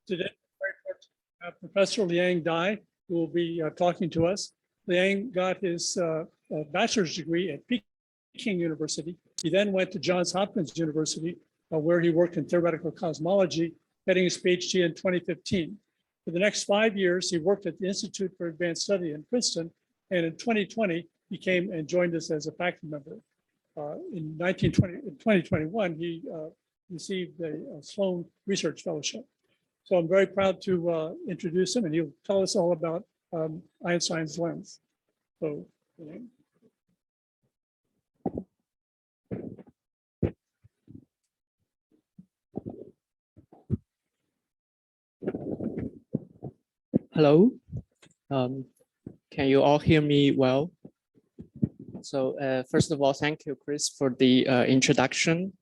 Today, we're very fortunate to have Professor Liang Dai, who will be talking to us. Liang got his bachelor's degree at Peking University. He then went to Johns Hopkins University, where he worked in theoretical cosmology, getting his PhD in 2015. For the next 5 years, he worked at the Institute for Advanced Study in Princeton, and in 2020, he came and joined us as a faculty member. In 2021, he received a Sloan Research Fellowship. So I'm very proud to introduce him, and he'll tell us all about Einstein's lens. So, hello, can you all hear me well? So first of all, thank you, Chris, for the introduction.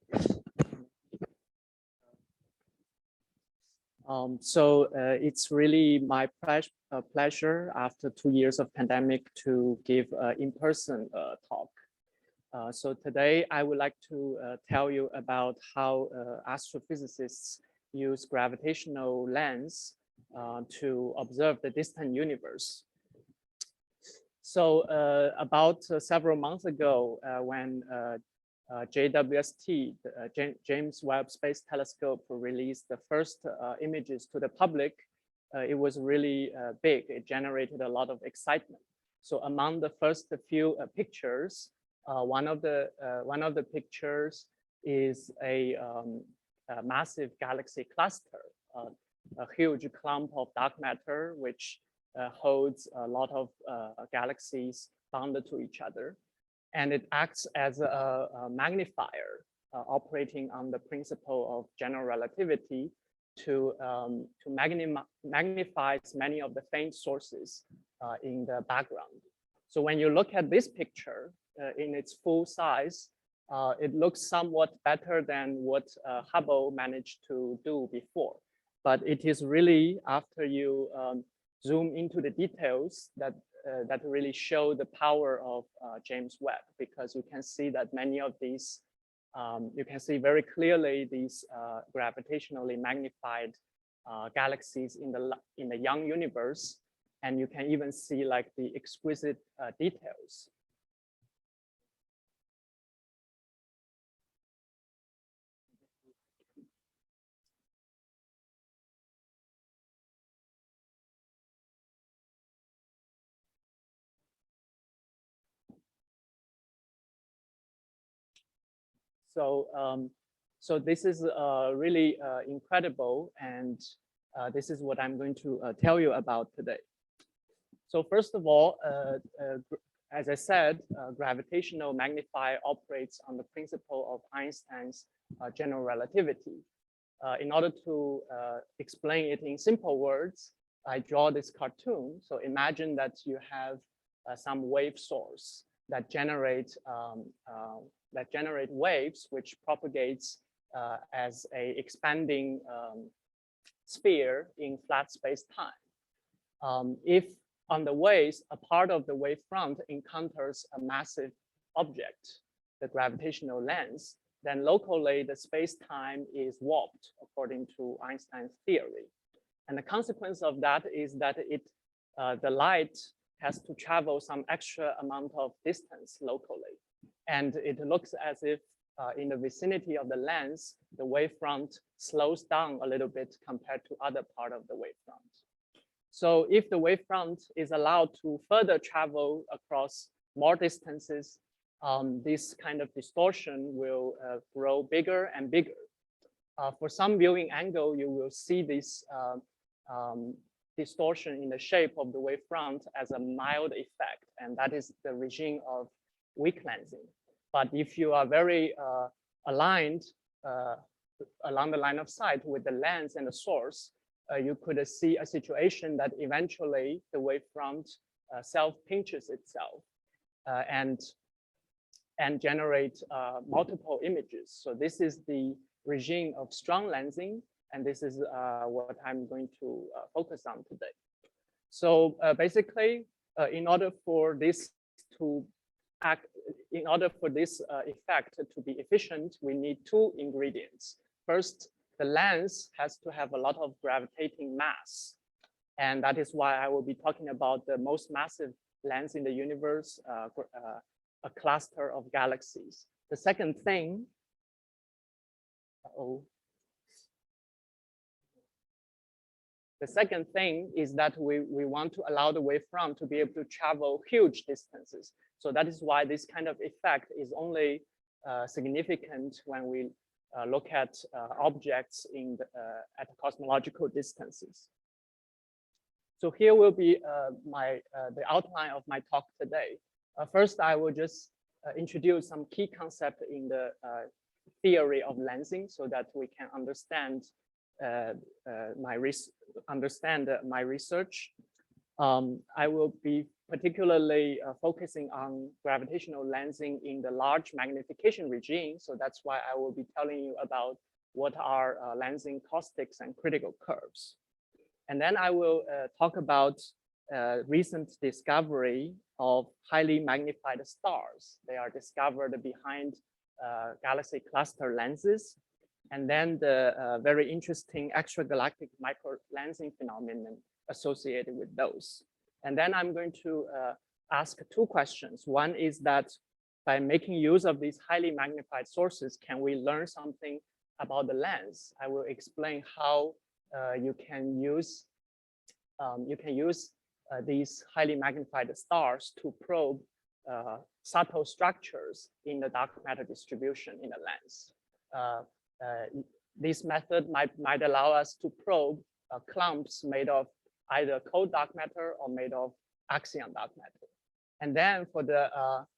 It's really my pleasure after 2 years of pandemic to give an in-person talk. So today I would like to tell you about how astrophysicists use gravitational lens to observe the distant universe. So about several months ago, when JWST, James Webb Space Telescope, released the first images to the public, it was really big. It generated a lot of excitement. So among the first few pictures, one of the pictures is a massive galaxy cluster, a huge clump of dark matter, which holds a lot of galaxies bonded to each other. And it acts as a magnifier operating on the principle of general relativity to magnify many of the faint sources in the background. So when you look at this picture in its full size, it looks somewhat better than what Hubble managed to do before. But it is really after you zoom into the details that really show the power of James Webb, because you can see that many of these, you can see very clearly these gravitationally magnified galaxies in the young universe, and you can even see like the exquisite details. So this is really incredible, and this is what I'm going to tell you about today. So first of all, as I said, gravitational magnifier operates on the principle of Einstein's general relativity. In order to explain it in simple words, I draw this cartoon. So imagine that you have some wave source that generate waves which propagates as a expanding sphere in flat space-time. If on the waves, a part of the wavefront encounters a massive object, the gravitational lens, then locally the space-time is warped according to Einstein's theory. And the consequence of that is that the light has to travel some extra amount of distance locally. And it looks as if in the vicinity of the lens, the wavefront slows down a little bit compared to other part of the wavefront. So if the wavefront is allowed to further travel across more distances, this kind of distortion will grow bigger and bigger. For some viewing angle, you will see this distortion in the shape of the wavefront as a mild effect, and that is the regime of weak lensing. But if you are very aligned along the line of sight with the lens and the source, you could see a situation that eventually the wavefront self-pinches itself and generate multiple images. So this is the regime of strong lensing, and this is what I'm going to focus on today. So basically, in order for this effect to be efficient, we need two ingredients. First, the lens has to have a lot of gravitating mass. And that is why I will be talking about the most massive lens in the universe, a cluster of galaxies. The second thing, the second thing is that we want to allow the wavefront to be able to travel huge distances. So that is why this kind of effect is only significant when we look at objects at cosmological distances. So here will be the outline of my talk today. First, I will just introduce some key concepts in the theory of lensing so that we can understand my research. I will be particularly focusing on gravitational lensing in the large magnification regime. So that's why I will be telling you about what are lensing caustics and critical curves. And then I will talk about recent discovery of highly magnified stars. They are discovered behind galaxy cluster lenses. And then the very interesting extragalactic microlensing phenomenon associated with those. And then I'm going to ask two questions. One is that by making use of these highly magnified sources, can we learn something about the lens? I will explain how you can use these highly magnified stars to probe subtle structures in the dark matter distribution in the lens. This method might allow us to probe clumps made of either cold dark matter or made of axion dark matter. And then for the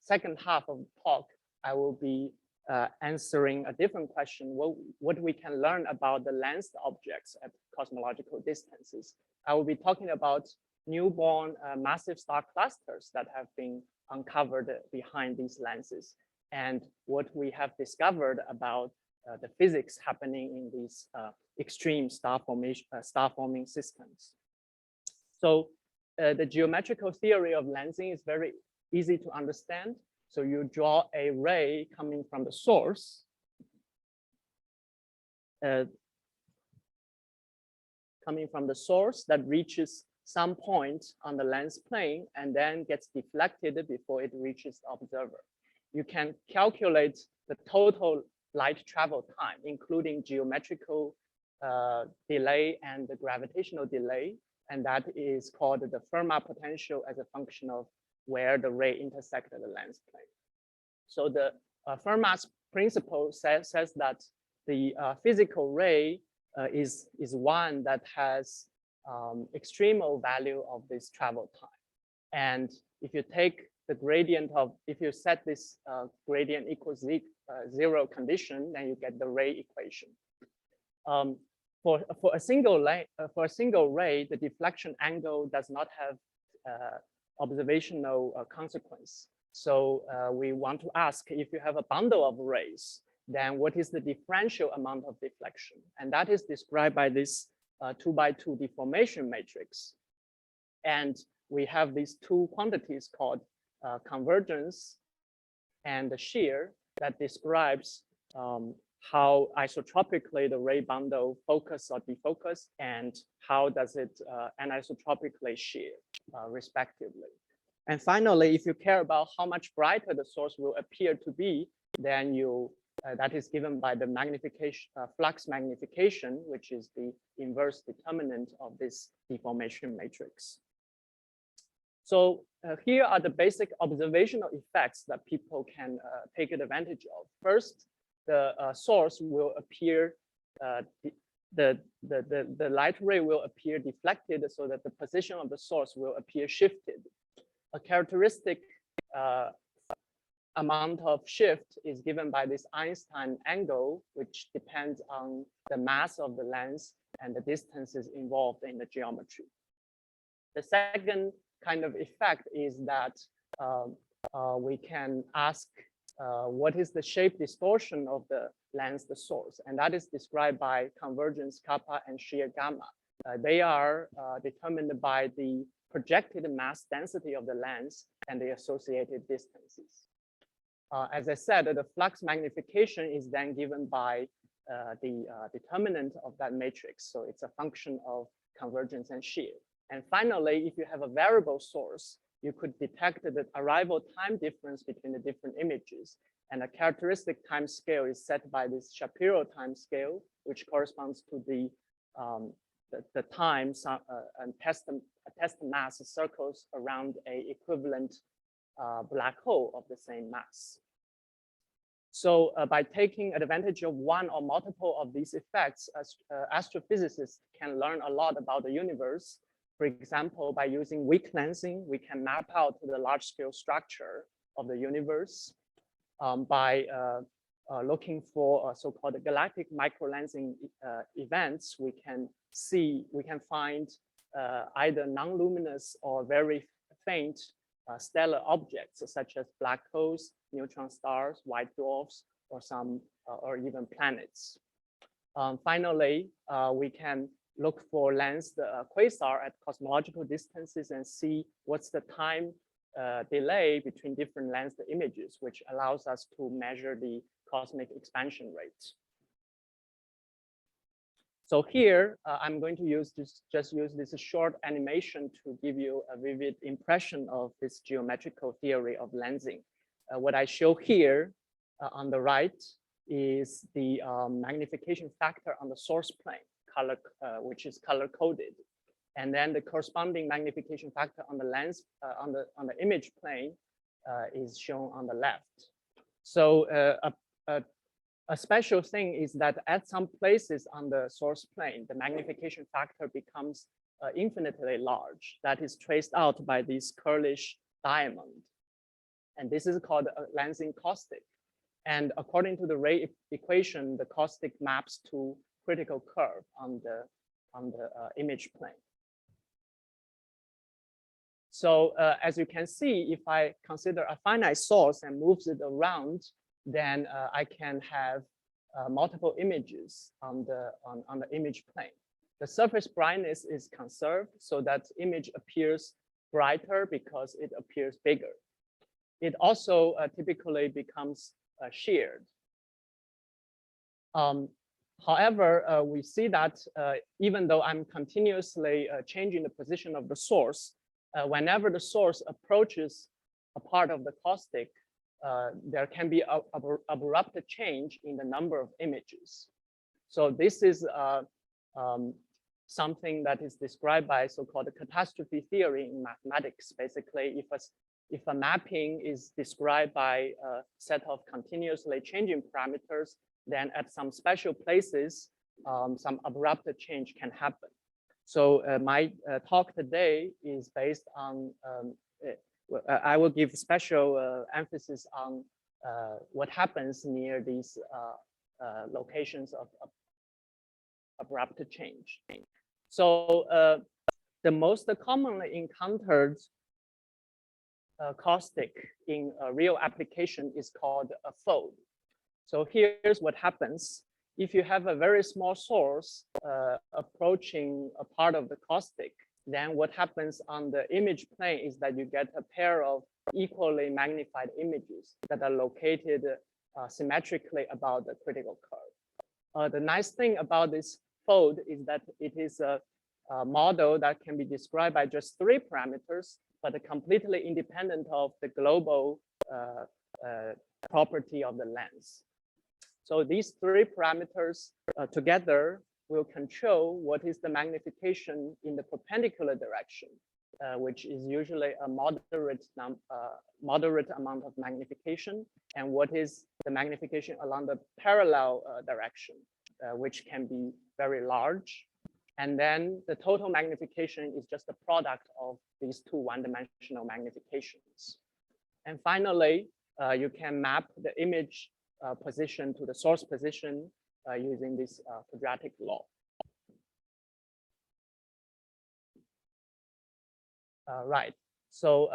second half of the talk, I will be answering a different question, what we can learn about the lensed objects at cosmological distances. I will be talking about newborn massive star clusters that have been uncovered behind these lenses and what we have discovered about the physics happening in these extreme star forming systems. So the geometrical theory of lensing is very easy to understand. So you draw a ray coming from the source. That reaches some point on the lens plane and then gets deflected before it reaches the observer. You can calculate the total light travel time, including geometrical delay and the gravitational delay. And that is called the Fermat potential as a function of where the ray intersected the lens plane. So the Fermat's principle says that the physical ray is one that has extremal value of this travel time. And if you take the gradient of, if you set this gradient equals zero condition, then you get the ray equation. For a single ray, the deflection angle does not have observational consequence. So we want to ask, if you have a bundle of rays, then what is the differential amount of deflection? And that is described by this 2x2 deformation matrix. And we have these two quantities called convergence and the shear that describes how isotropically the ray bundle focus or defocus and how does it anisotropically shear respectively. And finally, if you care about how much brighter the source will appear to be, then that is given by the magnification, flux magnification, which is the inverse determinant of this deformation matrix. So here are the basic observational effects that people can take advantage of. First, the source will appear, the light ray will appear deflected so that the position of the source will appear shifted. A characteristic amount of shift is given by this Einstein angle, which depends on the mass of the lens and the distances involved in the geometry. The second kind of effect is that we can ask what is the shape distortion of the lens, the source, and that is described by convergence kappa and shear gamma. They are determined by the projected mass density of the lens and the associated distances. As I said, the flux magnification is then given by the determinant of that matrix. So it's a function of convergence and shear. And finally, if you have a variable source, you could detect the arrival time difference between the different images. And a characteristic time scale is set by this Shapiro time scale, which corresponds to the time and test mass circles around a equivalent black hole of the same mass. So by taking advantage of one or multiple of these effects, astrophysicists can learn a lot about the universe. For example, by using weak lensing, we can map out the large-scale structure of the universe. By looking for so-called galactic microlensing events, we can find either non-luminous or very faint stellar objects, such as black holes, neutron stars, white dwarfs, or even planets. Finally, we can look for lensed quasar at cosmological distances and see what's the time delay between different lensed images, which allows us to measure the cosmic expansion rates. So here, I'm going to just use this short animation to give you a vivid impression of this geometrical theory of lensing. What I show here on the right is the magnification factor on the source plane, which is color coded. And then the corresponding magnification factor on the lens, on the image plane is shown on the left. So a special thing is that at some places on the source plane, the magnification factor becomes infinitely large. That is traced out by this curlish diamond. And this is called a lensing caustic. And according to the ray equation, the caustic maps to critical curve on the image plane. So as you can see, if I consider a finite source and moves it around, then I can have multiple images on the image plane. The surface brightness is conserved so that image appears brighter because it appears bigger. It also typically becomes sheared. However, we see that even though I'm continuously changing the position of the source, whenever the source approaches a part of the caustic, there can be an abrupt change in the number of images. So this is something that is described by so-called catastrophe theory in mathematics. Basically, if a mapping is described by a set of continuously changing parameters, then at some special places, some abrupt change can happen. So my talk today is based on, I will give special emphasis on what happens near these locations of abrupt change. So the most commonly encountered caustic in a real application is called a fold. So here's what happens. If you have a very small source approaching a part of the caustic, then what happens on the image plane is that you get a pair of equally magnified images that are located symmetrically about the critical curve. The nice thing about this fold is that it is a model that can be described by just 3 parameters, but completely independent of the global property of the lens. So these 3 parameters together will control what is the magnification in the perpendicular direction, which is usually a moderate amount of magnification, and what is the magnification along the parallel direction, which can be very large. And then the total magnification is just the product of these 2 one-dimensional magnifications. And finally, you can map the image position to the source position using this quadratic law. Right. So,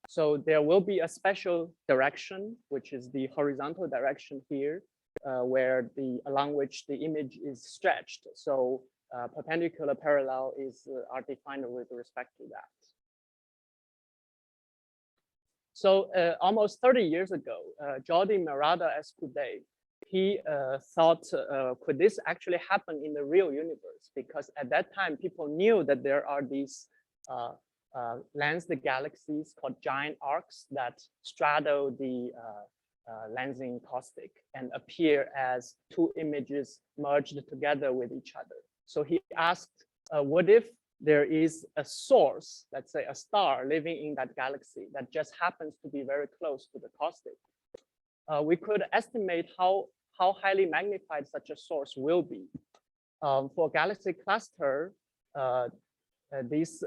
so there will be a special direction, which is the horizontal direction here, where along which the image is stretched. So perpendicular parallel are defined with respect to that. So almost 30 years ago, Jordi Mairada Escudé, he thought, could this actually happen in the real universe? Because at that time, people knew that there are these lensed galaxies called giant arcs that straddle the lensing caustic and appear as two images merged together with each other. So he asked, what if there is a source, let's say a star living in that galaxy that just happens to be very close to the caustic? We could estimate how highly magnified such a source will be. For galaxy cluster, this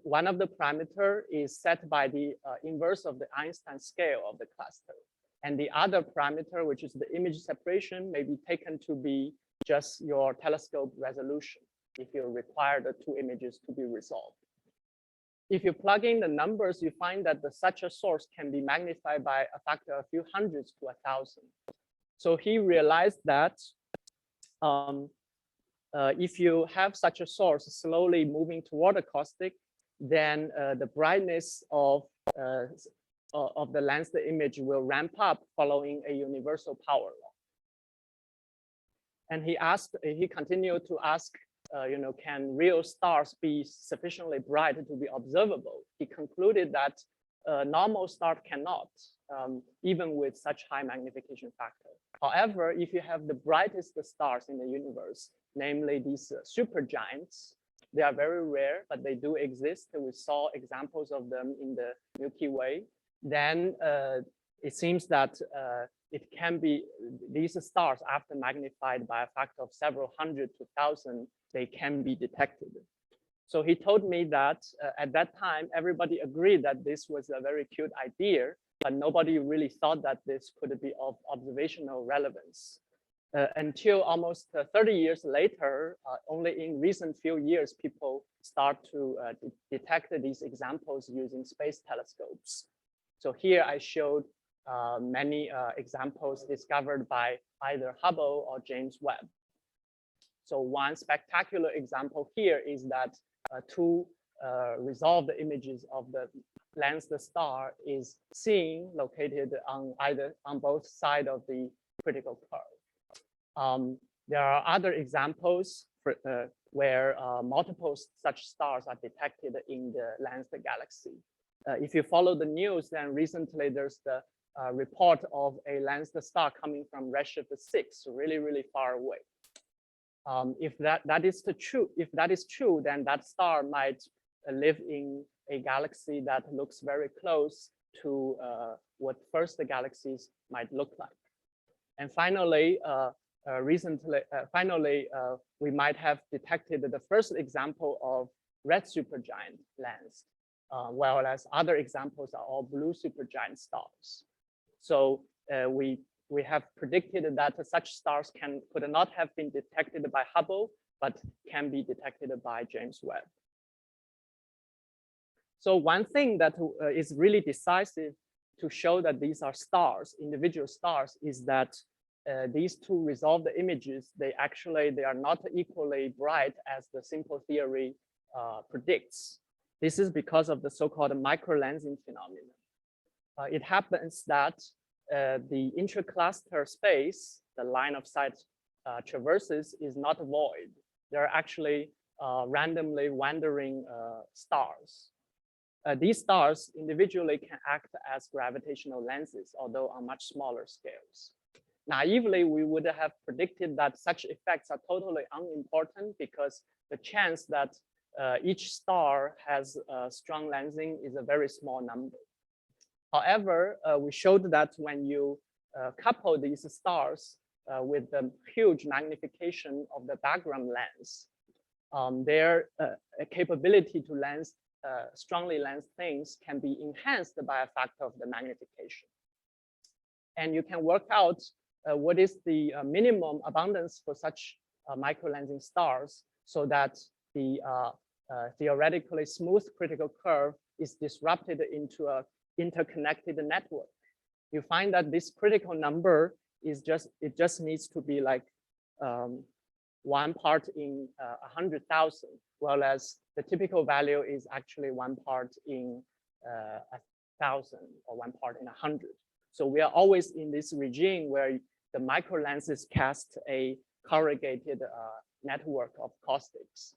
one of the parameter is set by the inverse of the Einstein scale of the cluster. And the other parameter, which is the image separation, may be taken to be just your telescope resolution if you require the two images to be resolved. If you plug in the numbers, you find that such a source can be magnified by a factor of a few hundreds to 1,000. So he realized that if you have such a source slowly moving toward the caustic, then the brightness of the lensed image will ramp up following a universal power law. And he continued to ask, can real stars be sufficiently bright to be observable? He concluded that normal stars cannot, even with such high magnification factor. However, if you have the brightest stars in the universe, namely these supergiants, they are very rare, but they do exist. We saw examples of them in the Milky Way. Then it seems that it can be these stars, after magnified by a factor of several hundred to 1,000, they can be detected. So he told me that at that time, everybody agreed that this was a very cute idea, but nobody really thought that this could be of observational relevance. Until almost 30 years later, only in recent few years, people start to detect these examples using space telescopes. So here I showed many examples discovered by either Hubble or James Webb. So one spectacular example here is that two resolved images of the lensed star is seen located on both sides of the critical curve. There are other examples where multiple such stars are detected in the lensed galaxy. If you follow the news, then recently there's the report of a lensed star coming from redshift 6, really, really far away. If that is true, then that star might live in a galaxy that looks very close to what first the galaxies might look like. And finally, we might have detected the first example of red supergiant lens, whereas other examples are all blue supergiant stars. So we have predicted that such stars could not have been detected by Hubble, but can be detected by James Webb. So one thing that is really decisive to show that these are stars, individual stars, is that these two resolved images, they are not equally bright as the simple theory predicts. This is because of the so-called microlensing phenomenon. It happens that the intracluster space, the line of sight traverses, is not void. There are actually randomly wandering stars. These stars individually can act as gravitational lenses, although on much smaller scales. Naively, we would have predicted that such effects are totally unimportant because the chance that each star has strong lensing is a very small number. However, we showed that when you couple these stars with the huge magnification of the background lens, their capability to lens strongly lensed things can be enhanced by a factor of the magnification. And you can work out what is the minimum abundance for such microlensing stars so that the theoretically smooth critical curve is disrupted into a interconnected network. You find that this critical number is it just needs to be like 1 part in 100,000, whereas the typical value is actually 1 part in 1,000 or 1 part in 100. So we are always in this regime where the micro lenses cast a corrugated network of caustics.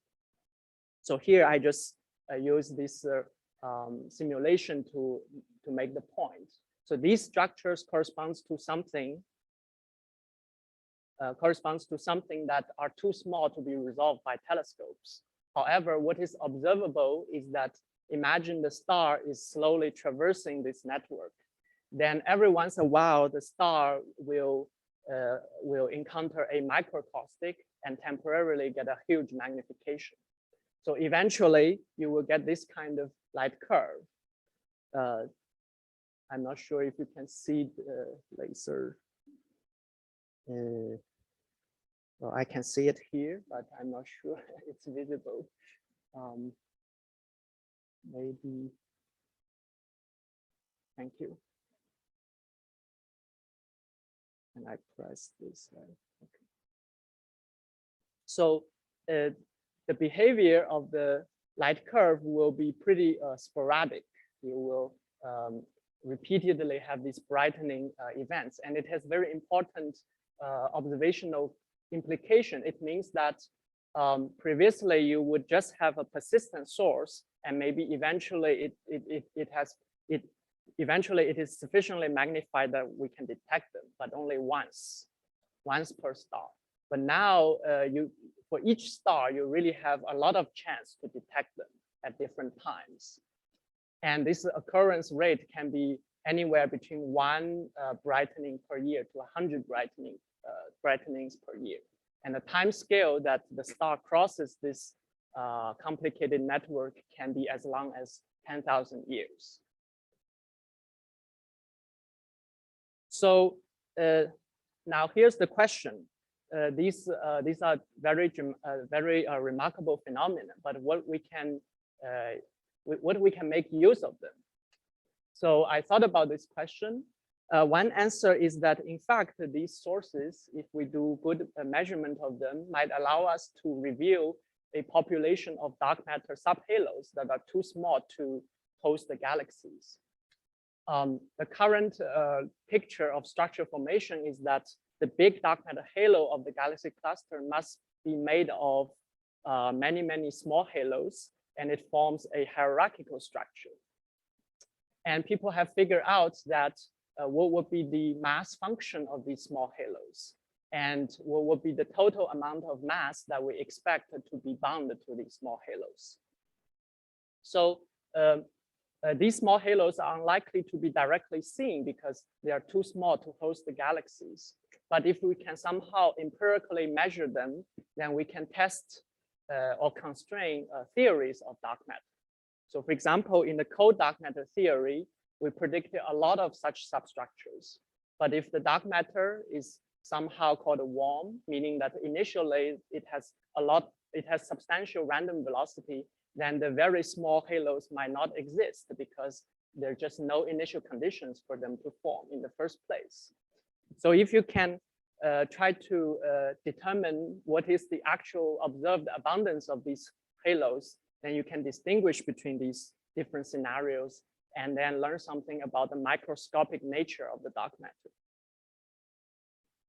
So here I just use this simulation to make the point. So these structures corresponds to something that are too small to be resolved by telescopes. However, what is observable is that imagine the star is slowly traversing this network. Then every once in a while, the star will encounter a microcaustic and temporarily get a huge magnification. So eventually, you will get this kind of light curve. I'm not sure if you can see the laser. Well, I can see it here, but I'm not sure it's visible. Maybe. Thank you. And I press this. Okay. So the behavior of the light curve will be pretty sporadic. You will repeatedly have these brightening events, and it has very important observational implication. It means that previously you would just have a persistent source, and maybe eventually it is sufficiently magnified that we can detect them, but only once per star. But now for each star, you really have a lot of chance to detect them at different times. And this occurrence rate can be anywhere between 1 brightening per year to 100 brightenings per year. And the time scale that the star crosses this complicated network can be as long as 10,000 years. So now here's the question. These are very remarkable phenomena, but what we can make use of them. So I thought about this question. One answer is that, in fact, these sources, if we do good measurement of them, might allow us to reveal a population of dark matter subhalos that are too small to host the galaxies. The current picture of structure formation is that the big dark matter halo of the galaxy cluster must be made of many, many small halos, and it forms a hierarchical structure. And people have figured out that what would be the mass function of these small halos, and what would be the total amount of mass that we expect to be bound to these small halos. So these small halos are unlikely to be directly seen because they are too small to host the galaxies. But if we can somehow empirically measure them, then we can test or constrain theories of dark matter. So for example, in the cold dark matter theory, we predicted a lot of such substructures. But if the dark matter is somehow called warm, meaning that initially it has substantial random velocity, then the very small halos might not exist because there are just no initial conditions for them to form in the first place. So if you can try to determine what is the actual observed abundance of these halos, then you can distinguish between these different scenarios and then learn something about the microscopic nature of the dark matter.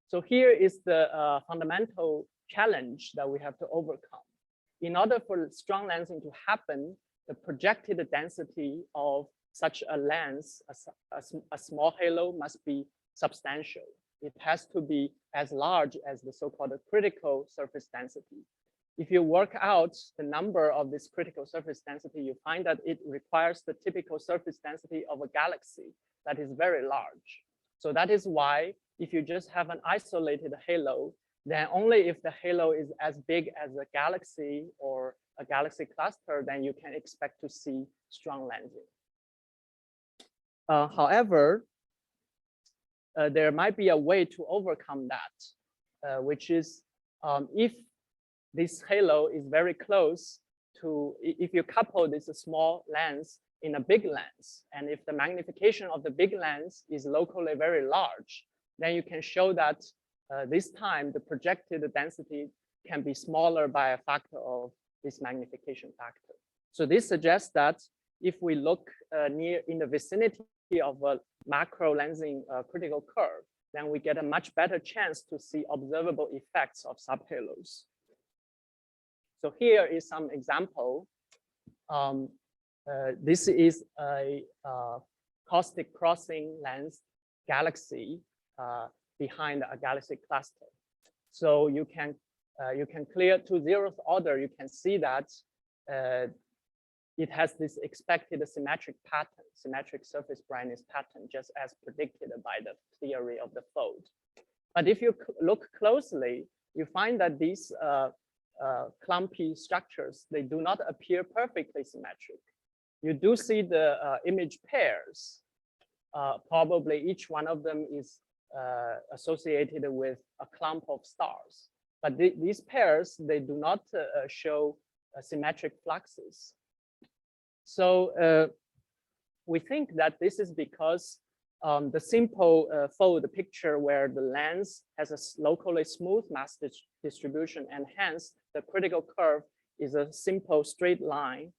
So here is the fundamental challenge that we have to overcome. In order for strong lensing to happen, the projected density of such a lens, a small halo, must be substantial. It has to be as large as the so-called critical surface density. If you work out the number of this critical surface density, you find that it requires the typical surface density of a galaxy that is very large. So that is why if you just have an isolated halo, then only if the halo is as big as a galaxy or a galaxy cluster, then you can expect to see strong lensing. However, there might be a way to overcome that, which is if this halo is very close to, if you couple this small lens in a big lens, and if the magnification of the big lens is locally very large, then you can show that this time the projected density can be smaller by a factor of this magnification factor. So this suggests that if we look in the vicinity of a macro lensing critical curve, then we get a much better chance to see observable effects of subhalos. So here is some example. This is a caustic crossing lens galaxy behind a galaxy cluster. So you can clear to 0th order. You can see that it has this expected symmetric pattern, symmetric surface brightness pattern, just as predicted by the theory of the fold. But if you look closely, you find that these clumpy structures, they do not appear perfectly symmetric. You do see the image pairs. Probably each one of them is associated with a clump of stars. But these pairs, they do not show symmetric fluxes. So we think that this is because the simple fold picture where the lens has a locally smooth mass distribution, and hence the critical curve is a simple straight line,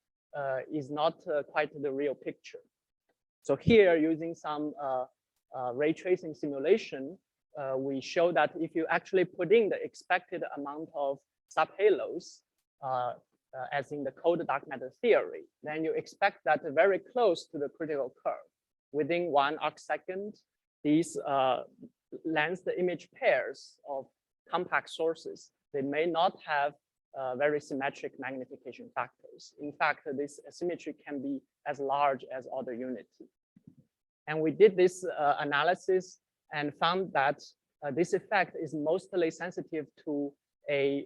is not quite the real picture. So here, using some ray tracing simulation, we show that if you actually put in the expected amount of subhalos, as in the cold dark matter theory, then you expect that very close to the critical curve. Within 1 arcsecond, these lens the image pairs of compact sources, they may not have very symmetric magnification factors. In fact, this asymmetry can be as large as order unity. And we did this analysis and found that this effect is mostly sensitive to a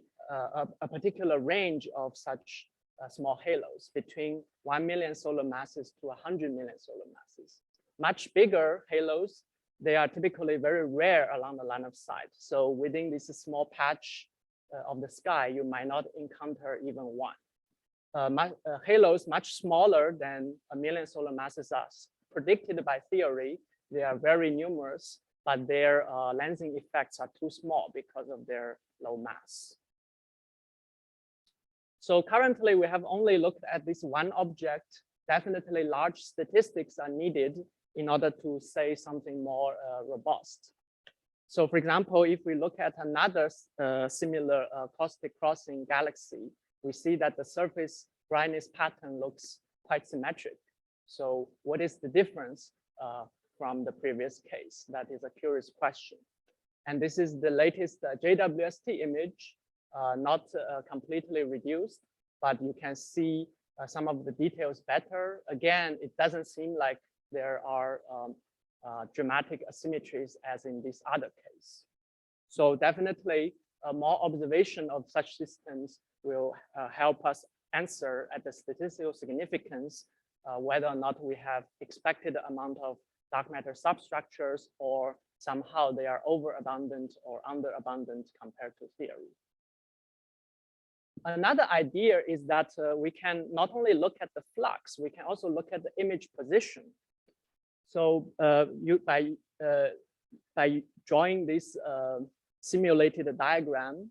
particular range of such small halos between 1 million solar masses to 100 million solar masses. Much bigger halos, they are typically very rare along the line of sight. So within this small patch of the sky, you might not encounter even one. Halos much smaller than 1 million solar masses are predicted by theory. They are very numerous, but their lensing effects are too small because of their low mass. So currently, we have only looked at this one object. Definitely large statistics are needed in order to say something more robust. So for example, if we look at another similar caustic crossing galaxy, we see that the surface brightness pattern looks quite symmetric. So what is the difference from the previous case? That is a curious question. And this is the latest JWST image, not completely reduced, but you can see some of the details better. Again, it doesn't seem like there are dramatic asymmetries as in this other case. So definitely more observation of such systems will help us answer at the statistical significance whether or not we have expected amount of dark matter substructures, or somehow they are overabundant or underabundant compared to theory. Another idea is that we can not only look at the flux, we can also look at the image position. So by drawing this simulated diagram,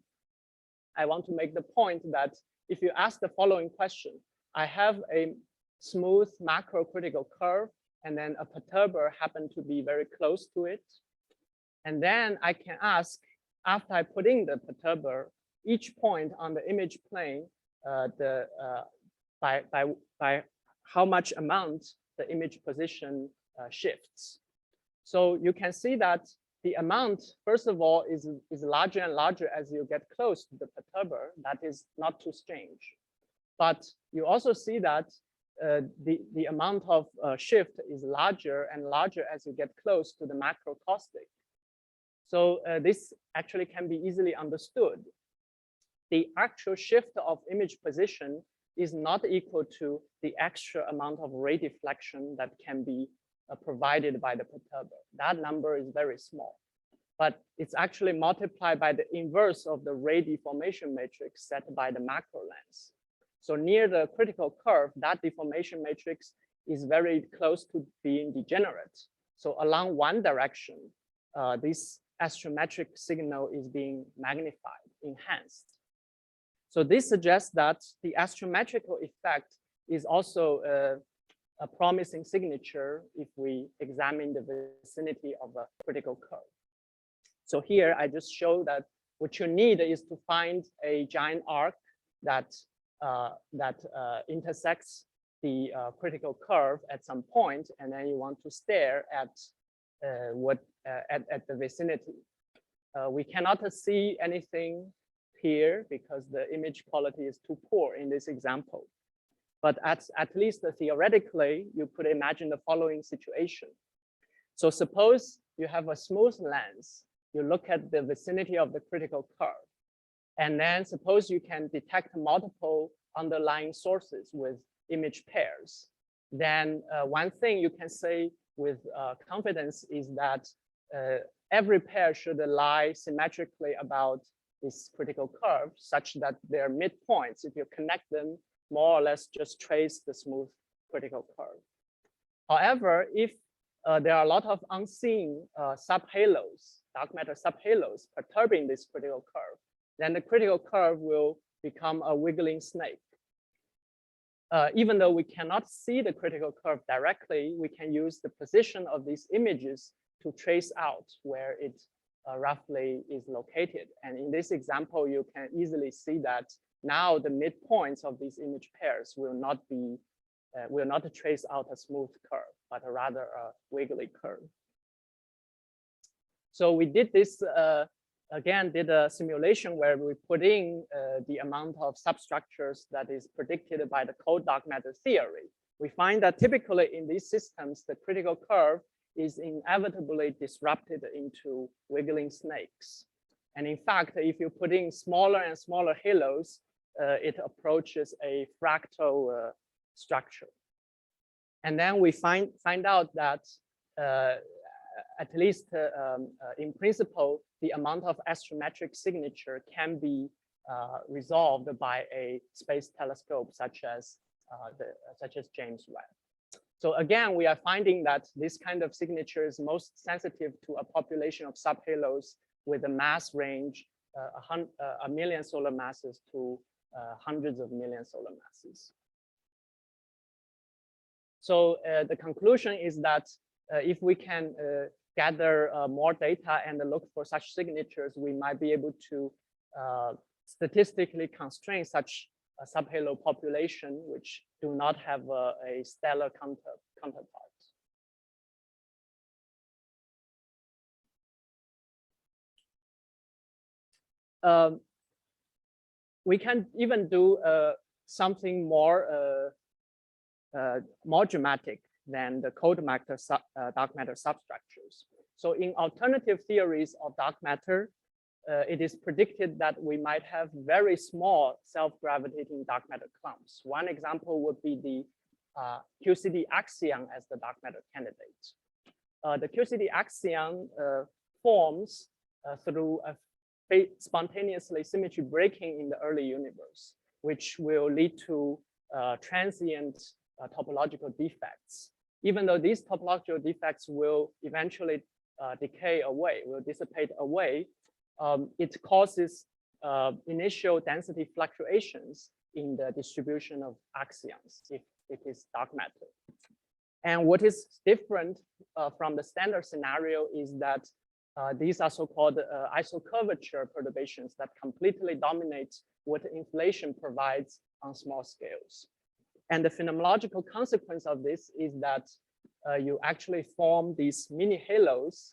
I want to make the point that if you ask the following question, I have a smooth macro critical curve, and then a perturber happened to be very close to it. And then I can ask, after I put in the perturber, each point on the image plane, by how much amount the image position shifts. So you can see that the amount, first of all, is larger and larger as you get close to the perturber. That is not too strange. But you also see that the amount of shift is larger and larger as you get close to the macro caustic. So this actually can be easily understood. The actual shift of image position is not equal to the extra amount of ray deflection that can be provided by the perturber. That number is very small, but it's actually multiplied by the inverse of the ray deformation matrix set by the macro lens. So near the critical curve, that deformation matrix is very close to being degenerate. So along one direction, this astrometric signal is being magnified, enhanced. So this suggests that the astrometrical effect is also a promising signature if we examine the vicinity of a critical curve. So here I just show that what you need is to find a giant arc that intersects the critical curve at some point, and then you want to stare at at the vicinity. We cannot see anything here because the image quality is too poor in this example. But at least theoretically, you could imagine the following situation. So suppose you have a smooth lens, you look at the vicinity of the critical curve, and then suppose you can detect multiple underlying sources with image pairs. Then one thing you can say with confidence is that every pair should lie symmetrically about this critical curve such that their midpoints, if you connect them, more or less just trace the smooth critical curve. However, if there are a lot of unseen subhalos, dark matter subhalos perturbing this critical curve, then the critical curve will become a wiggling snake. Even though we cannot see the critical curve directly, we can use the position of these images to trace out where it roughly is located. And in this example, you can easily see that now the midpoints of these image pairs will not trace out a smooth curve, but rather a wiggly curve. So we did this, again, did a simulation where we put in the amount of substructures that is predicted by the cold dark matter theory. We find that typically in these systems, the critical curve is inevitably disrupted into wiggling snakes. And in fact, if you put in smaller and smaller halos, it approaches a fractal structure. And then we find out that at least in principle, the amount of astrometric signature can be resolved by a space telescope such as James Webb. So again, we are finding that this kind of signature is most sensitive to a population of subhalos with a mass range, 1 million solar masses to hundreds of million solar masses. So the conclusion is that if we can gather more data and look for such signatures, we might be able to statistically constrain such a subhalo population which do not have a stellar counterpart. We can even do something more dramatic than the cold matter dark matter substructures. So in alternative theories of dark matter, it is predicted that we might have very small self-gravitating dark matter clumps. One example would be the QCD Axion as the dark matter candidate. The QCD Axion forms through a spontaneously symmetry breaking in the early universe, which will lead to transient topological defects. Even though these topological defects will eventually decay away, will dissipate away, it causes initial density fluctuations in the distribution of axions if it is dark matter. And what is different from the standard scenario is that these are so-called isocurvature perturbations that completely dominate what inflation provides on small scales. And the phenomenological consequence of this is that you actually form these minihalos,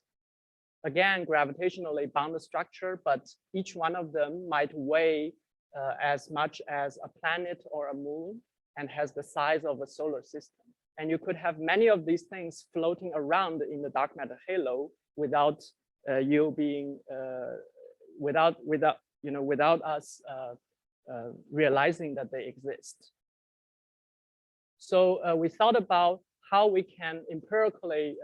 again, gravitationally bound structure, but each one of them might weigh as much as a planet or a moon and has the size of a solar system. And you could have many of these things floating around in the dark matter halo without you being, without us realizing that they exist. So we thought about how we can empirically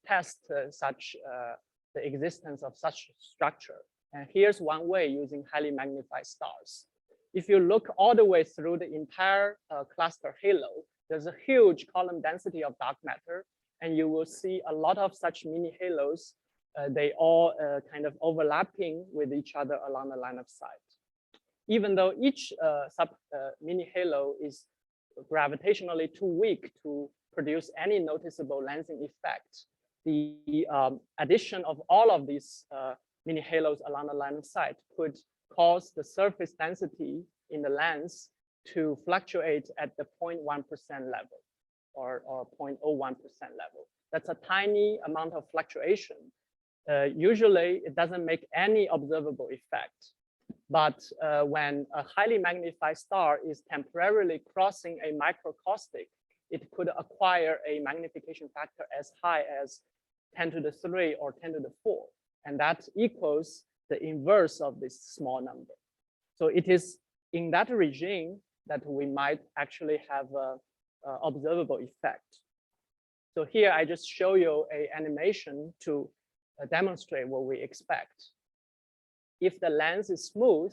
test the existence of such structure. And here's one way using highly magnified stars. If you look all the way through the entire cluster halo, there's a huge column density of dark matter, and you will see a lot of such mini halos. They all kind of overlapping with each other along the line of sight. Even though each mini halo is gravitationally too weak to produce any noticeable lensing effect, the addition of all of these mini halos along the line of sight could cause the surface density in the lens to fluctuate at the 0.1% level or 0.01% level. That's a tiny amount of fluctuation. Usually, it doesn't make any observable effect. But when a highly magnified star is temporarily crossing a microcaustic, it could acquire a magnification factor as high as 10 to the 3 or 10 to the 4. And that equals the inverse of this small number. So it is in that regime that we might actually have an observable effect. So here I just show you an animation to demonstrate what we expect. If the lens is smooth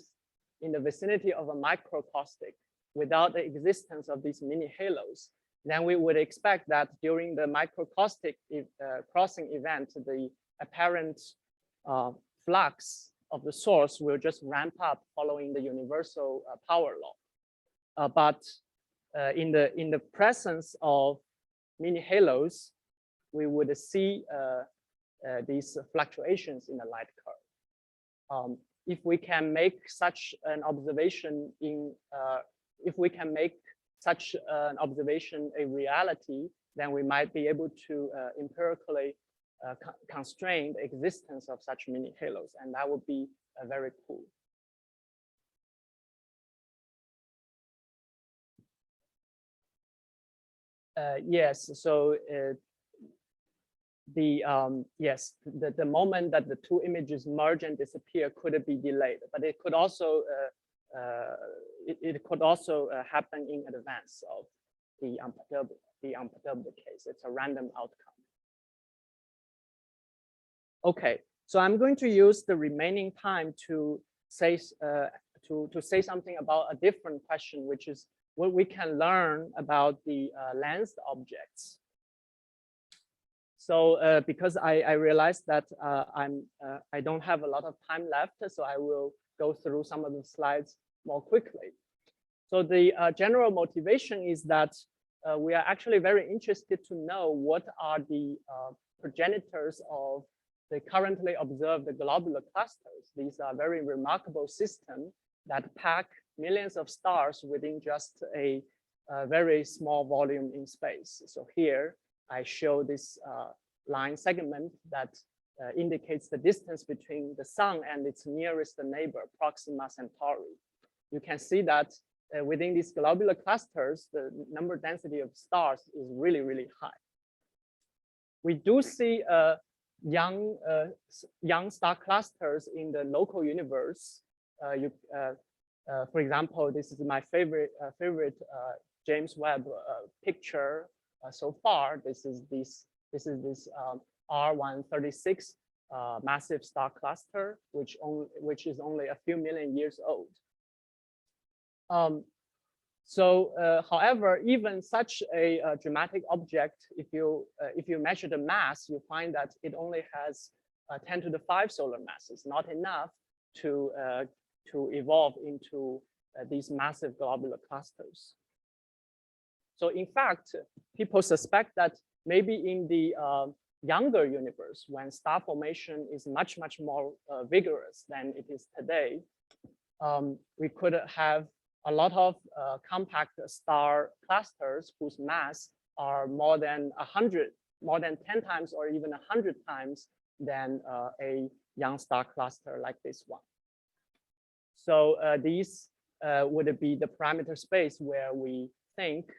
in the vicinity of a microcaustic without the existence of these mini halos, then we would expect that during the microcaustic crossing event, the apparent flux of the source will just ramp up following the universal power law. But in the presence of mini halos, we would see these fluctuations in the light curve. If we can make such an observation a reality, then we might be able to empirically constrain the existence of such mini halos, and that would be very cool. Yes, so the moment that the two images merge and disappear could be delayed, but it could also happen in advance of the unperturbed case. It's a random outcome. Okay, so I'm going to use the remaining time to say something about a different question, which is what we can learn about the lensed objects. So because I realized that I don't have a lot of time left, so I will go through some of the slides more quickly. So the general motivation is that we are actually very interested to know what are the progenitors of the currently observed globular clusters. These are very remarkable systems that pack millions of stars within just a very small volume in space. So here I show this line segment that indicates the distance between the sun and its nearest neighbor, Proxima Centauri. You can see that within these globular clusters, the number density of stars is really, really high. We do see young star clusters in the local universe. For example, this is my favorite James Webb picture so far. This is this R136 massive star cluster, which is only a few million years old. However, even such a dramatic object, if you measure the mass, you find that it only has 10 to the 5 solar masses, not enough to evolve into these massive globular clusters. So in fact, people suspect that maybe in the younger universe, when star formation is much, much more vigorous than it is today, we could have a lot of compact star clusters whose mass are more than 10 times or even 100 times than a young star cluster like this one. So these would be the parameter space where we think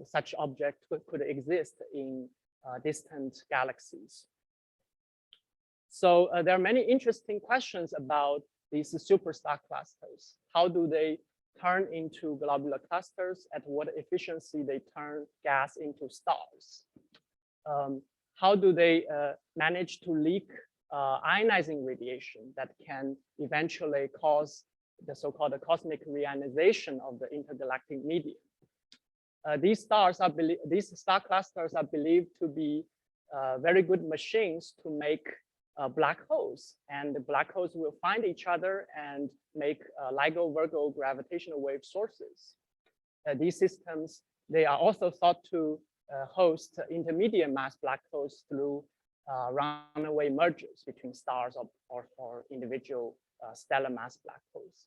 such objects could exist in distant galaxies. So there are many interesting questions about these superstar clusters. How do they turn into globular clusters? At what efficiency they turn gas into stars? How do they manage to leak ionizing radiation that can eventually cause the so-called cosmic reionization of the intergalactic medium? These star clusters are believed to be very good machines to make black holes, and the black holes will find each other and make LIGO-Virgo gravitational wave sources. These systems, they are also thought to host intermediate mass black holes through runaway mergers between stars or individual stellar mass black holes.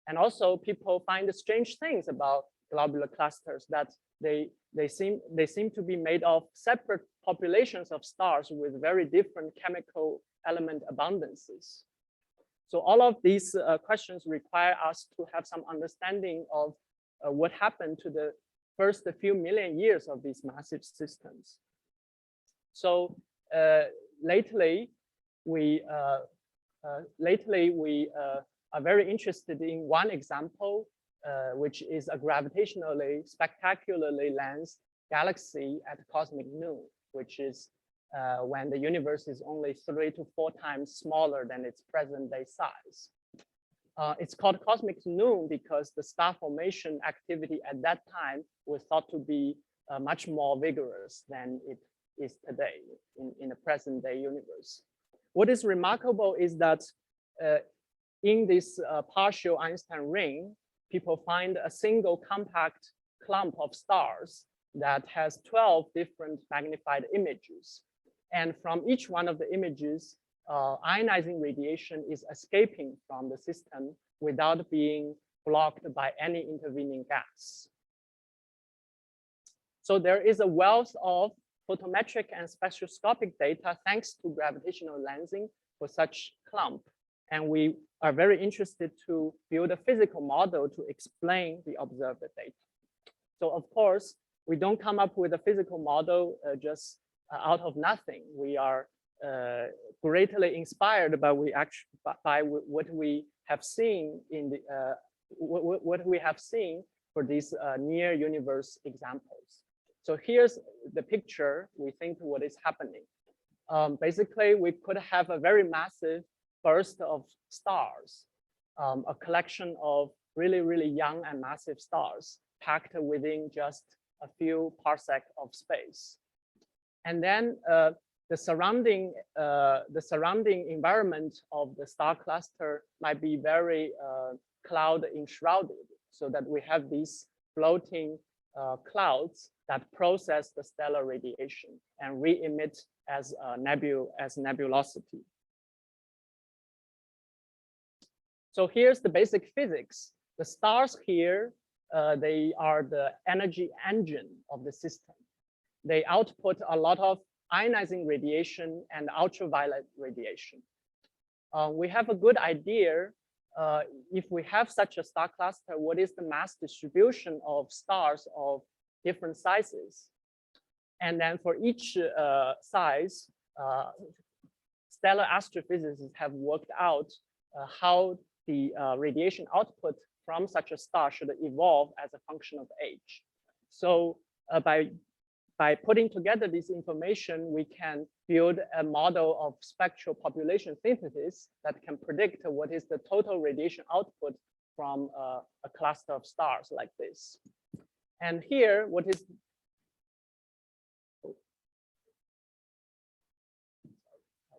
And also people find strange things about globular clusters, that they seem to be made of separate populations of stars with very different chemical element abundances. So all of these questions require us to have some understanding of what happened to the first few million years of these massive systems. So lately we are very interested in one example, which is a gravitationally spectacularly lensed galaxy at cosmic noon, which is when the universe is only 3 to 4 times smaller than its present day size. It's called cosmic noon because the star formation activity at that time was thought to be much more vigorous than it is today in the present day universe. What is remarkable is that in this partial Einstein ring, people find a single compact clump of stars that has 12 different magnified images. And from each one of the images, ionizing radiation is escaping from the system without being blocked by any intervening gas. So there is a wealth of photometric and spectroscopic data thanks to gravitational lensing for such clump. And we are very interested to build a physical model to explain the observed data. So of course, we don't come up with a physical model just out of nothing. We are greatly inspired by what we have seen in the what we have seen for these near universe examples. So here's the picture. We think what is happening. Basically, we could have a very massive burst of stars, a collection of really, really young and massive stars packed within just a few parsec of space. And then the surrounding environment of the star cluster might be very cloud enshrouded, so that we have these floating clouds that process the stellar radiation and re-emit as nebulosity. So here's the basic physics. The stars here, they are the energy engine of the system. They output a lot of ionizing radiation and ultraviolet radiation. We have a good idea if we have such a star cluster, what is the mass distribution of stars of different sizes? And then for each size, stellar astrophysicists have worked out how the radiation output from such a star should evolve as a function of age. So by putting together this information, we can build a model of spectral population synthesis that can predict what is the total radiation output from a cluster of stars like this. And here, what is I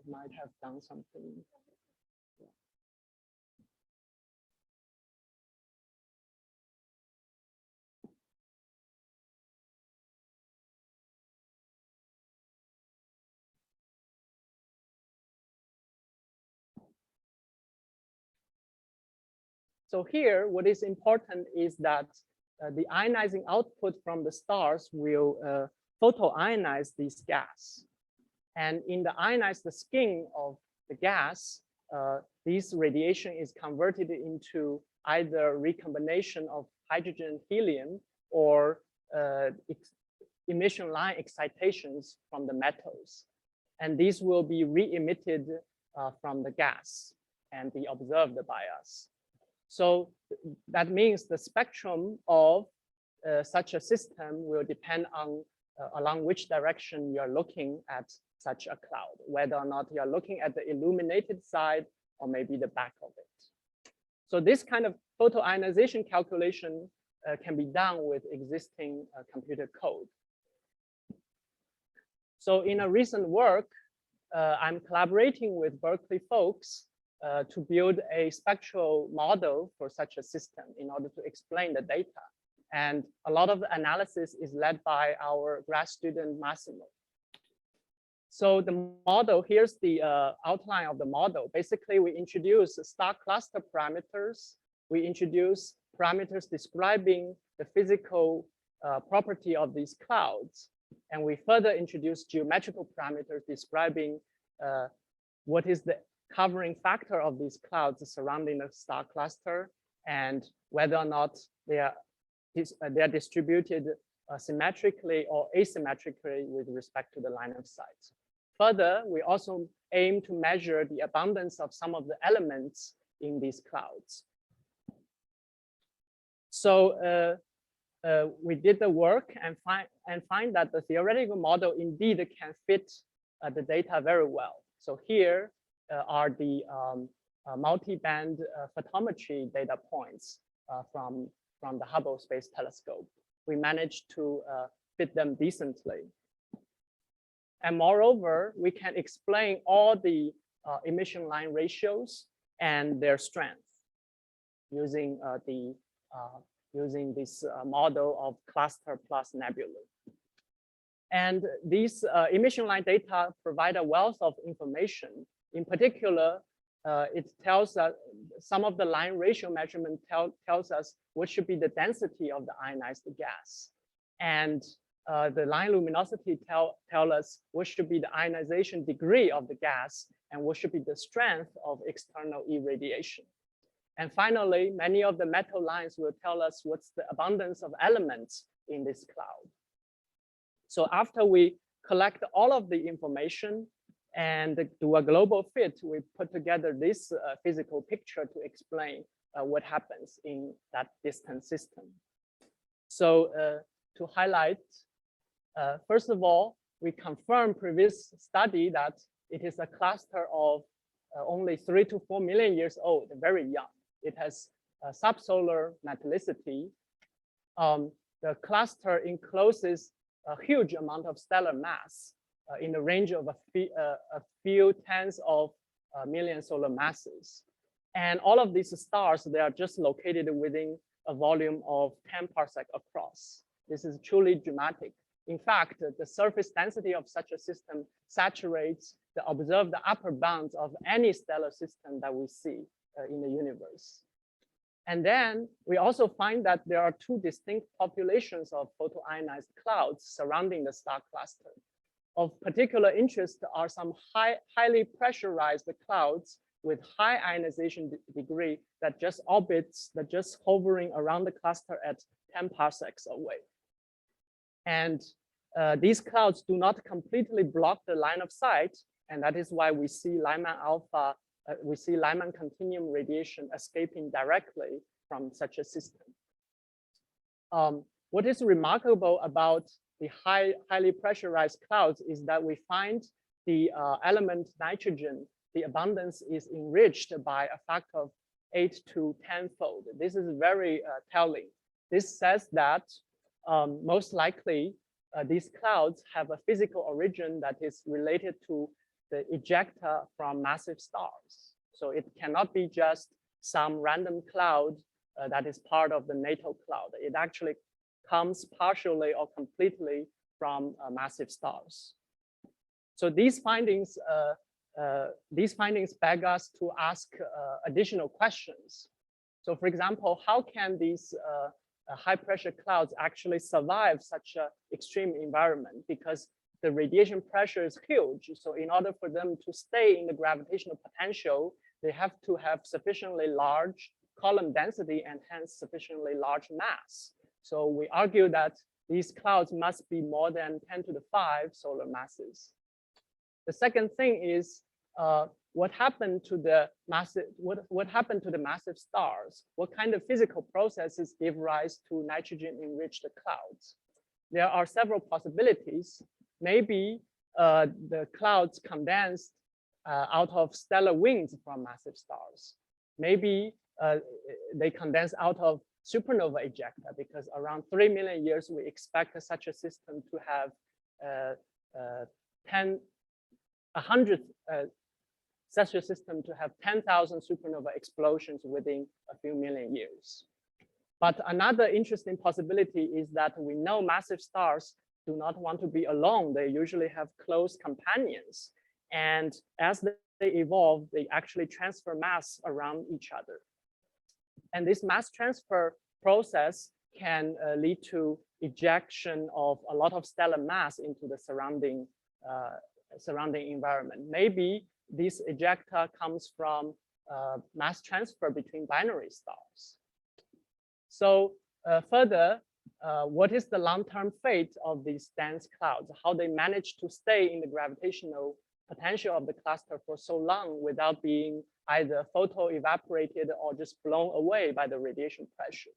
might have done something. So here, what is important is that the ionizing output from the stars will photoionize this gas. And in the ionized skin of the gas, this radiation is converted into either recombination of hydrogen and helium or emission line excitations from the metals. And these will be re-emitted from the gas and be observed by us. So that means the spectrum of such a system will depend on along which direction you're looking at such a cloud, whether or not you're looking at the illuminated side or maybe the back of it. So this kind of photoionization calculation can be done with existing computer code. So in a recent work, I'm collaborating with Berkeley folks to build a spectral model for such a system in order to explain the data. And a lot of the analysis is led by our grad student Massimo. So the model, here's the outline of the model. Basically, we introduce star cluster parameters. We introduce parameters describing the physical property of these clouds. And we further introduce geometrical parameters describing what is the covering factor of these clouds surrounding the star cluster and whether or not they are distributed symmetrically or asymmetrically with respect to the line of sight. Further, we also aim to measure the abundance of some of the elements in these clouds. So we did the work and find that the theoretical model indeed can fit the data very well. So here are the multi-band photometry data points from the Hubble Space Telescope. We managed to fit them decently. And moreover, we can explain all the emission line ratios and their strength using this model of cluster plus nebula. And these emission line data provide a wealth of information. In particular, it tells us some of the line ratio measurement tells us what should be the density of the ionized gas. And the line luminosity tell us what should be the ionization degree of the gas and what should be the strength of external irradiation. And finally, many of the metal lines will tell us what's the abundance of elements in this cloud. So after we collect all of the information and do a global fit, we put together this physical picture to explain what happens in that distant system. So to highlight, first of all, we confirm previous study that it is a cluster of only 3 to 4 million years old, very young. It has subsolar metallicity. The cluster encloses a huge amount of stellar mass in the range of a few tens of million solar masses. And all of these stars, they are just located within a volume of 10 parsec across. This is truly dramatic. In fact, the surface density of such a system saturates the observed upper bounds of any stellar system that we see in the universe. And then we also find that there are two distinct populations of photoionized clouds surrounding the star cluster. Of particular interest are some highly pressurized clouds with high ionization degree that just orbits, that just hovering around the cluster at 10 parsecs away. And these clouds do not completely block the line of sight, and that is why we see Lyman alpha, we see Lyman continuum radiation escaping directly from such a system. What is remarkable about the highly pressurized clouds is that we find the element nitrogen, the abundance is enriched by a factor of 8 to 10-fold. This is very telling. This says that most likely these clouds have a physical origin that is related to the ejecta from massive stars. So it cannot be just some random cloud that is part of the natal cloud. It actually comes partially or completely from massive stars. So these findings beg us to ask additional questions. So for example, how can these high pressure clouds actually survive such an extreme environment? Because the radiation pressure is huge. So in order for them to stay in the gravitational potential, they have to have sufficiently large column density and hence sufficiently large mass. So we argue that these clouds must be more than 10 to the 5 solar masses. The second thing is what happened to the massive stars? What kind of physical processes give rise to nitrogen-enriched clouds? There are several possibilities. Maybe the clouds condensed out of stellar winds from massive stars. Maybe they condense out of supernova ejecta, because around 3 million years, we expect such a system to have 10,000 supernova explosions within a few million years. But another interesting possibility is that we know massive stars do not want to be alone. They usually have close companions. And as they evolve, they actually transfer mass around each other. And this mass transfer process can lead to ejection of a lot of stellar mass into the surrounding environment. Maybe this ejecta comes from mass transfer between binary stars. So further, what is the long-term fate of these dense clouds? How they manage to stay in the gravitational potential of the cluster for so long without being either photo-evaporated or just blown away by the radiation pressure?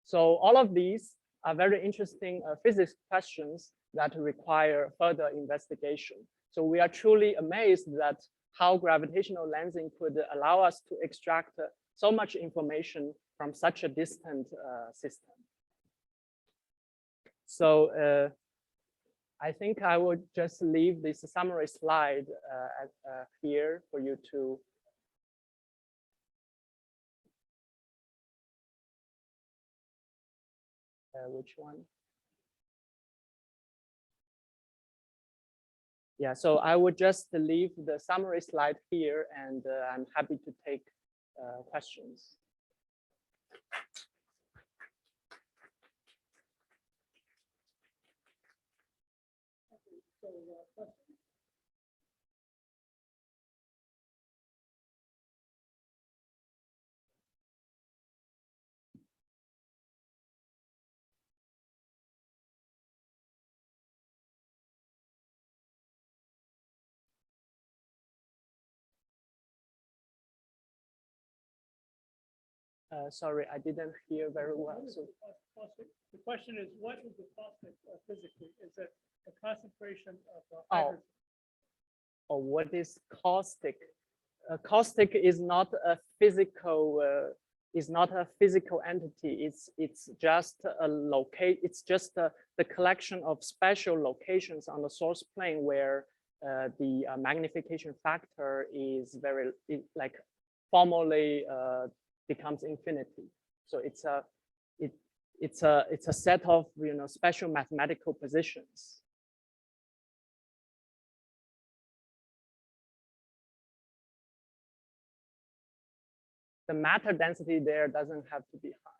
So all of these are very interesting physics questions that require further investigation. So we are truly amazed that how gravitational lensing could allow us to extract so much information from such a distant system. So I think I would just leave this summary slide here for you to which one? Yeah, so I would just leave the summary slide here, and I'm happy to take questions. Sorry, I didn't hear very well. So the question is, what is the caustic physically? Is it a concentration of hydrogen? Oh, what is caustic? Caustic is not a physical entity. It's just a It's just the collection of special locations on the source plane where the magnification factor is like formally becomes infinity. So it's a set of special mathematical positions. The matter density there doesn't have to be high.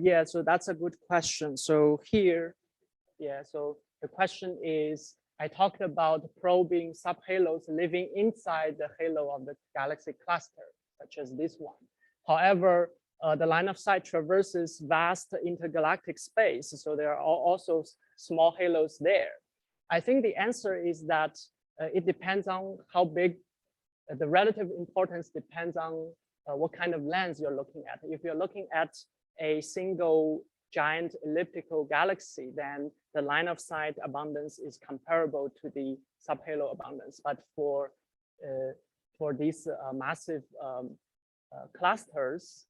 Yeah, so that's a good question. So here, yeah, so the question is, I talked about probing subhalos living inside the halo of the galaxy cluster, such as this one. However, the line of sight traverses vast intergalactic space, so there are also small halos there. I think the answer is that it depends on how big, the relative importance depends on what kind of lens you're looking at. If you're looking at a single giant elliptical galaxy, then the line of sight abundance is comparable to the subhalo abundance. But for these massive clusters,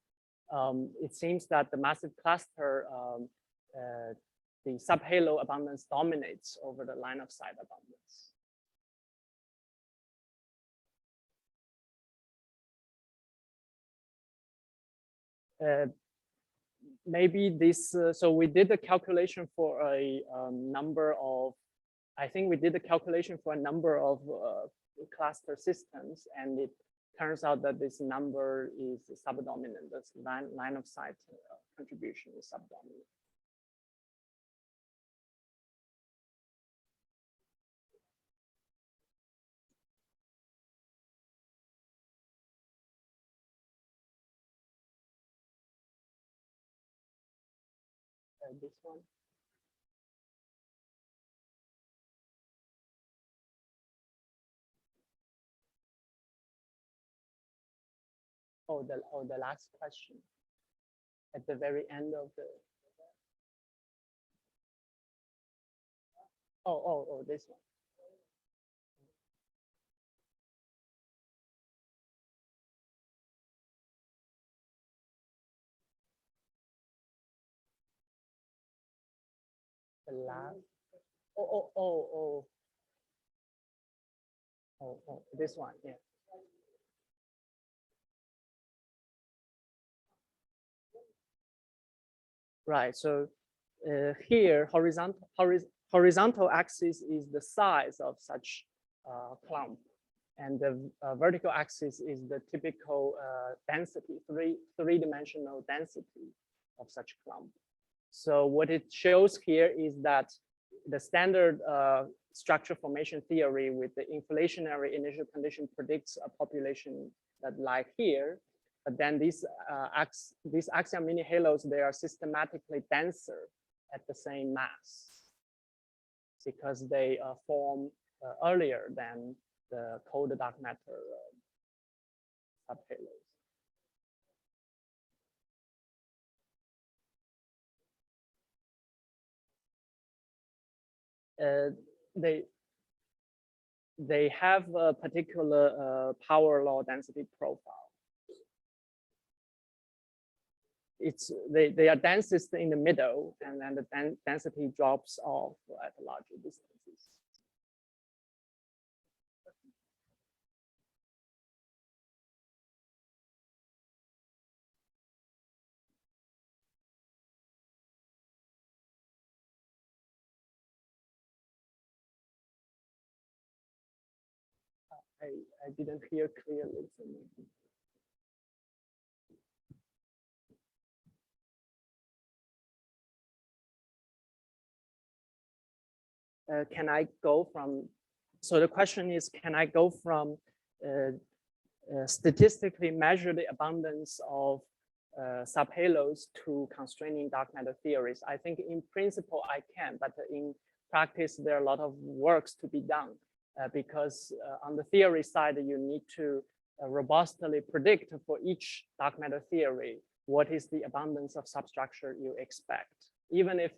it seems that the massive cluster, the subhalo abundance dominates over the line of sight abundance. Maybe this, so we did the calculation for a number of, I think we did the calculation for a number of cluster systems, and it turns out that this number is subdominant. This line of sight contribution is subdominant. This one. Oh, the last question at the very end of the. Oh, this one. last. Oh, this one, yeah. Right, so here, horizontal axis is the size of such clump, and the vertical axis is the typical density, three-dimensional density of such clump. So what it shows here is that the standard structure formation theory with the inflationary initial condition predicts a population that like here, but then these axion mini halos, they are systematically denser at the same mass because they form earlier than the cold dark matter subhalos. They have a particular power law density profile. They are densest in the middle, and then the density drops off at larger distances. I didn't hear clearly. Can I go from, so the question is, can I go from statistically measure the abundance of subhalos to constraining dark matter theories? I think in principle I can, but in practice there are a lot of works to be done because on the theory side you need to robustly predict for each dark matter theory what is the abundance of substructure you expect, even if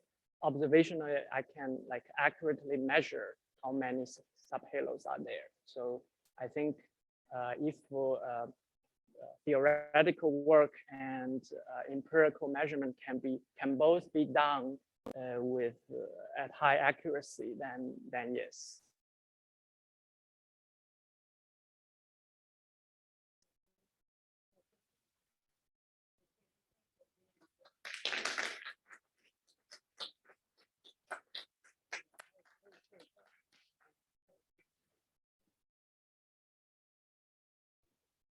observationally I can like accurately measure how many subhalos are there. So I think if theoretical work and empirical measurement can both be done with at high accuracy, then yes.